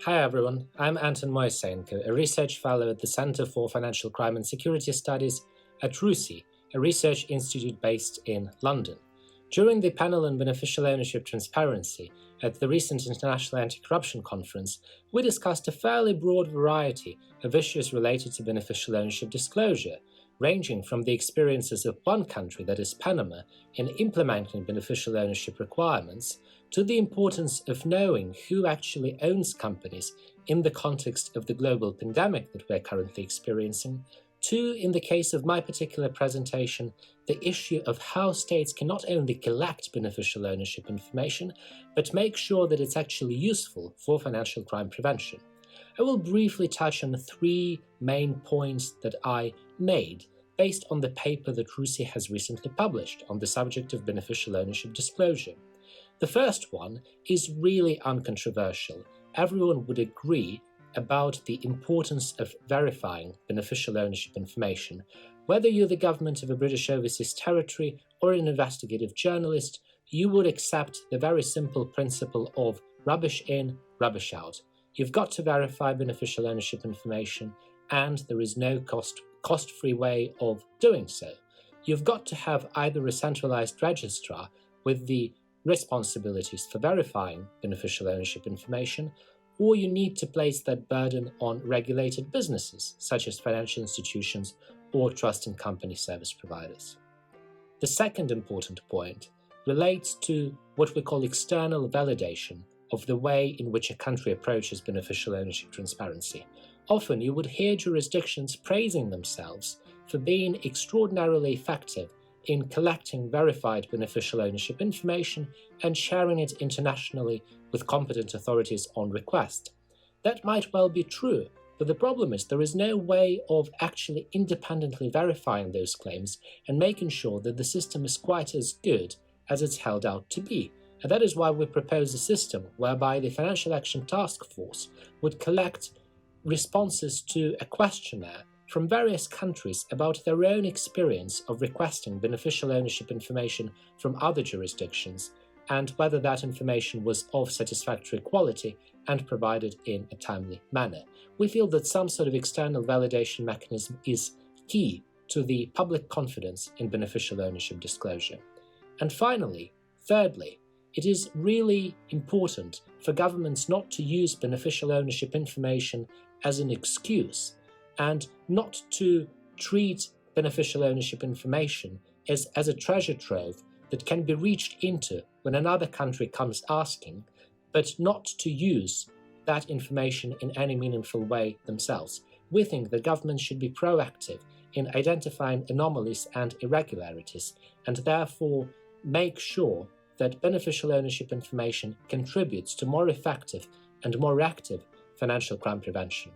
Hi everyone, I'm Anton Moisenko, a research fellow at the Center for Financial Crime and Security Studies at RUSI, a research institute based in London. During the panel on beneficial ownership transparency at the recent International Anti-Corruption Conference, we discussed a fairly broad variety of issues related to beneficial ownership disclosure, ranging from the experiences of one country, that is Panama, in implementing beneficial ownership requirements, to the importance of knowing who actually owns companies in the context of the global pandemic that we're currently experiencing, to, in the case of my particular presentation, the issue of how states can not only collect beneficial ownership information, but make sure that it's actually useful for financial crime prevention. I will briefly touch on 3 main points that I made based on the paper that RUSI has recently published on the subject of beneficial ownership disclosure. The first one is really uncontroversial. Everyone would agree about the importance of verifying beneficial ownership information. Whether you're the government of a British overseas territory or an investigative journalist, you would accept the very simple principle of rubbish in, rubbish out. You've got to verify beneficial ownership information, and there is no cost-free way of doing so. You've got to have either a centralized registrar with the responsibilities for verifying beneficial ownership information, or you need to place that burden on regulated businesses, such as financial institutions or trust and company service providers. The second important point relates to what we call external validation of the way in which a country approaches beneficial ownership transparency. Often you would hear jurisdictions praising themselves for being extraordinarily effective in collecting verified beneficial ownership information and sharing it internationally with competent authorities on request. That might well be true, but the problem is there is no way of actually independently verifying those claims and making sure that the system is quite as good as it's held out to be. And that is why we propose a system whereby the Financial Action Task Force would collect responses to a questionnaire from various countries about their own experience of requesting beneficial ownership information from other jurisdictions, and whether that information was of satisfactory quality and provided in a timely manner. We feel that some sort of external validation mechanism is key to the public confidence in beneficial ownership disclosure. And finally, thirdly, it is really important for governments not to use beneficial ownership information as an excuse, and not to treat beneficial ownership information as a treasure trove that can be reached into when another country comes asking, but not to use that information in any meaningful way themselves. We think the government should be proactive in identifying anomalies and irregularities, and therefore make sure that beneficial ownership information contributes to more effective and more active financial crime prevention.